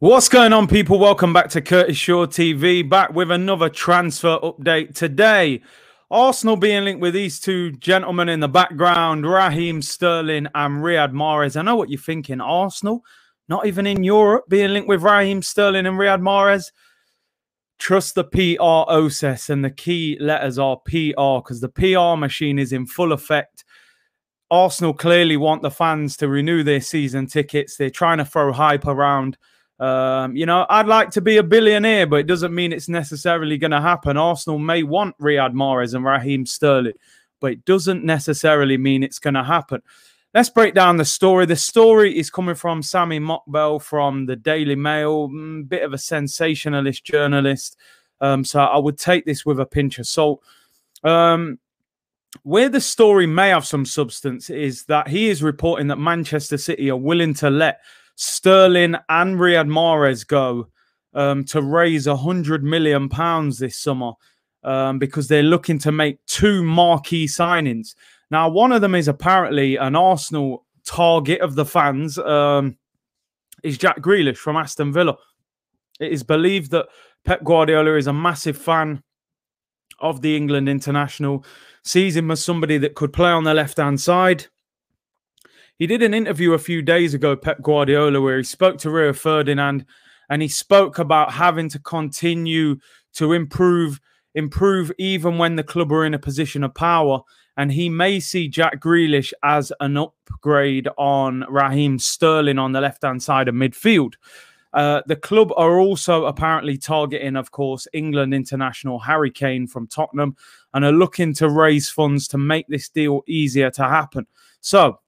What's going on, people? Welcome back to Curtis Shaw TV, back with another transfer update today. Arsenal being linked with these two gentlemen in the background, Raheem Sterling and Riyad Mahrez. I know what you're thinking. Arsenal, not even in Europe, being linked with Raheem Sterling and Riyad Mahrez. Trust the PR process, and the key letters are PR, because the PR machine is in full effect. Arsenal clearly want the fans to renew their season tickets. They're trying to throw hype around. I'd like to be a billionaire, but it doesn't mean it's necessarily going to happen. Arsenal may want Riyad Mahrez and Raheem Sterling, but it doesn't necessarily mean it's going to happen. Let's break down the story. The story is coming from Sammy Mockbell from the Daily Mail, bit of a sensationalist journalist. So I would take this with a pinch of salt. Where the story may have some substance is that he is reporting that Manchester City are willing to let Sterling and Riyad Mahrez go to raise £100 million this summer because they're looking to make two marquee signings. Now, one of them is apparently an Arsenal target of the fans, is Jack Grealish from Aston Villa. It is believed that Pep Guardiola is a massive fan of the England international, sees him as somebody that could play on the left-hand side. He did an interview a few days ago, Pep Guardiola, where he spoke to Rio Ferdinand, and he spoke about having to continue to improve even when the club are in a position of power. And he may see Jack Grealish as an upgrade on Raheem Sterling on the left-hand side of midfield. The club are also apparently targeting, of course, England international Harry Kane from Tottenham, and are looking to raise funds to make this deal easier to happen. So,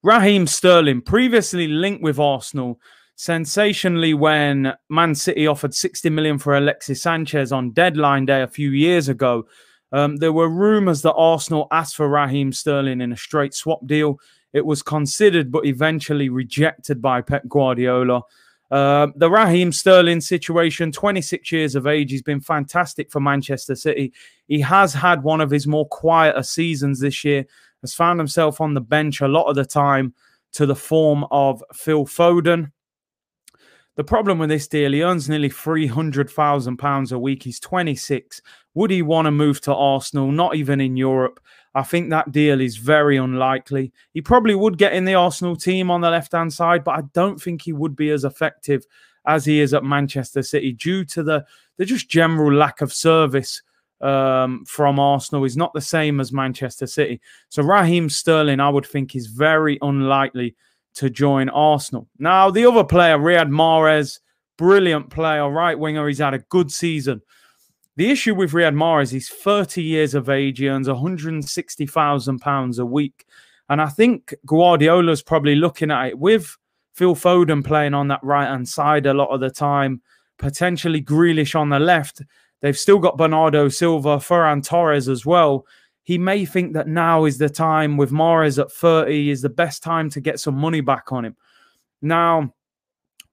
Raheem Sterling, previously linked with Arsenal, sensationally when Man City offered 60 million for Alexis Sanchez on deadline day a few years ago. There were rumours that Arsenal asked for Raheem Sterling in a straight swap deal. It was considered but eventually rejected by Pep Guardiola. The Raheem Sterling situation, 26 years of age, he's been fantastic for Manchester City. He has had one of his more quieter seasons this year, has found himself on the bench a lot of the time to the form of Phil Foden. The problem with this deal, he earns nearly £300,000 a week. He's 26. Would he want to move to Arsenal? Not even in Europe. I think that deal is very unlikely. He probably would get in the Arsenal team on the left-hand side, but I don't think he would be as effective as he is at Manchester City due to the just general lack of service from Arsenal. Is not the same as Manchester City. So Raheem Sterling, I would think, is very unlikely to join Arsenal. Now, the other player, Riyad Mahrez, brilliant player, right winger. He's had a good season. The issue with Riyad Mahrez, he's 30 years of age. He earns £160,000 a week. And I think Guardiola's probably looking at it with Phil Foden playing on that right-hand side a lot of the time, potentially Grealish on the left. They've still got Bernardo Silva, Ferran Torres as well. He may think that now is the time, with Mahrez at 30, is the best time to get some money back on him. Now,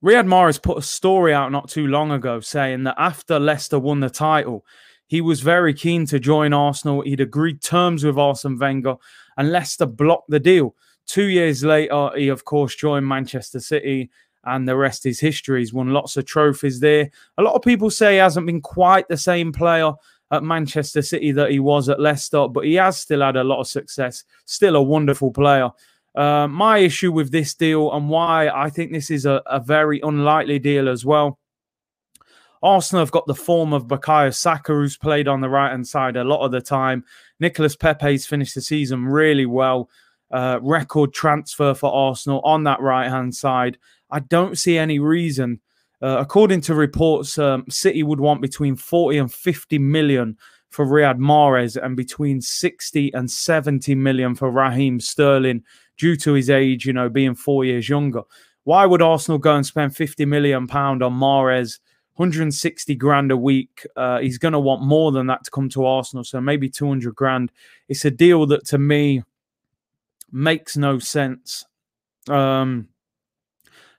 Riyad Mahrez put a story out not too long ago saying that after Leicester won the title, he was very keen to join Arsenal. He'd agreed terms with Arsene Wenger, and Leicester blocked the deal. 2 years later, he, of course, joined Manchester City, and the rest is history. He's won lots of trophies there. A lot of people say he hasn't been quite the same player at Manchester City that he was at Leicester, but he has still had a lot of success. Still a wonderful player. My issue with this deal, and why I think this is a very unlikely deal as well, Arsenal have got the form of Bukayo Saka, who's played on the right-hand side a lot of the time. Nicolas Pepe's finished the season really well. Record transfer for Arsenal on that right-hand side. I don't see any reason. According to reports, City would want between 40 and 50 million for Riyad Mahrez and between 60 and 70 million for Raheem Sterling due to his age, you know, being 4 years younger. Why would Arsenal go and spend £50 million on Mahrez, 160 grand a week? He's going to want more than that to come to Arsenal, so maybe 200 grand. It's a deal that, to me, makes no sense.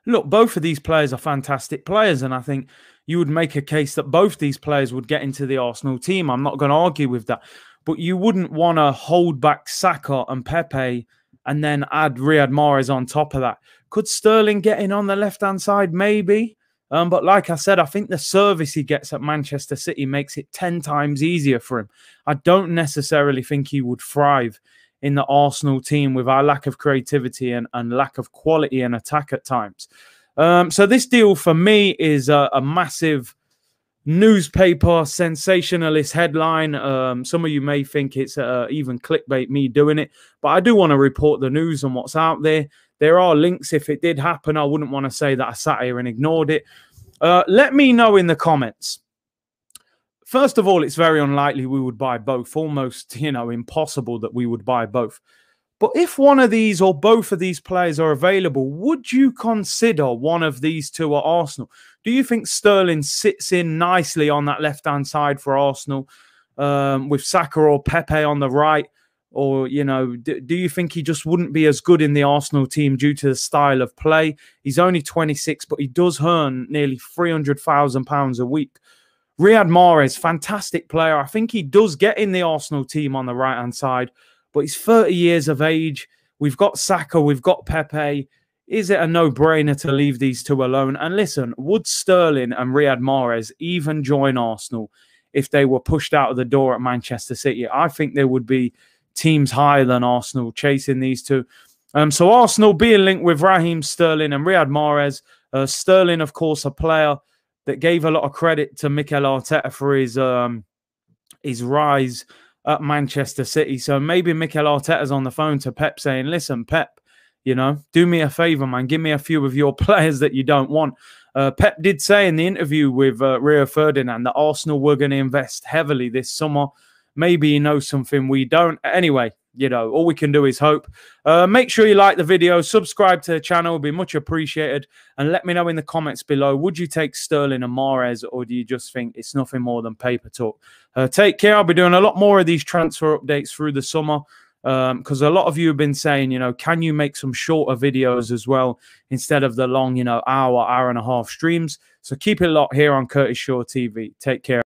Look, both of these players are fantastic players, and I think you would make a case that both these players would get into the Arsenal team. I'm not going to argue with that. But you wouldn't want to hold back Saka and Pepe and then add Riyad Mahrez on top of that. Could Sterling get in on the left-hand side? Maybe. But like I said, I think the service he gets at Manchester City makes it 10 times easier for him. I don't necessarily think he would thrive in the Arsenal team with our lack of creativity and lack of quality in attack at times. So this deal for me is a massive newspaper sensationalist headline. Some of you may think it's even clickbait, me doing it, but I do want to report the news and what's out there. There are links. If it did happen, I wouldn't want to say that I sat here and ignored it. Let me know in the comments. First of all, it's very unlikely we would buy both. Almost, impossible that we would buy both. But if one of these or both of these players are available, would you consider one of these two at Arsenal? Do you think Sterling sits in nicely on that left-hand side for Arsenal with Saka or Pepe on the right? Or, do you think he just wouldn't be as good in the Arsenal team due to the style of play? He's only 26, but he does earn nearly £300,000 a week. Riyad Mahrez, fantastic player. I think he does get in the Arsenal team on the right-hand side, but he's 30 years of age. We've got Saka, we've got Pepe. Is it a no-brainer to leave these two alone? And listen, would Sterling and Riyad Mahrez even join Arsenal if they were pushed out of the door at Manchester City? I think there would be teams higher than Arsenal chasing these two. So Arsenal being linked with Raheem, Sterling and Riyad Mahrez. Sterling, of course, a player that gave a lot of credit to Mikel Arteta for his rise at Manchester City. So maybe Mikel Arteta's on the phone to Pep saying, listen, Pep, do me a favour, man. Give me a few of your players that you don't want. Pep did say in the interview with Rio Ferdinand that Arsenal were going to invest heavily this summer. Maybe he knows something we don't. Anyway, all we can do is hope. Make sure you like the video, subscribe to the channel, would be much appreciated. And let me know in the comments below, would you take Sterling and Mahrez, or do you just think it's nothing more than paper talk? Take care. I'll be doing a lot more of these transfer updates through the summer because a lot of you have been saying, can you make some shorter videos as well instead of the long, hour and a half streams? So keep it locked here on Curtis Shaw TV. Take care.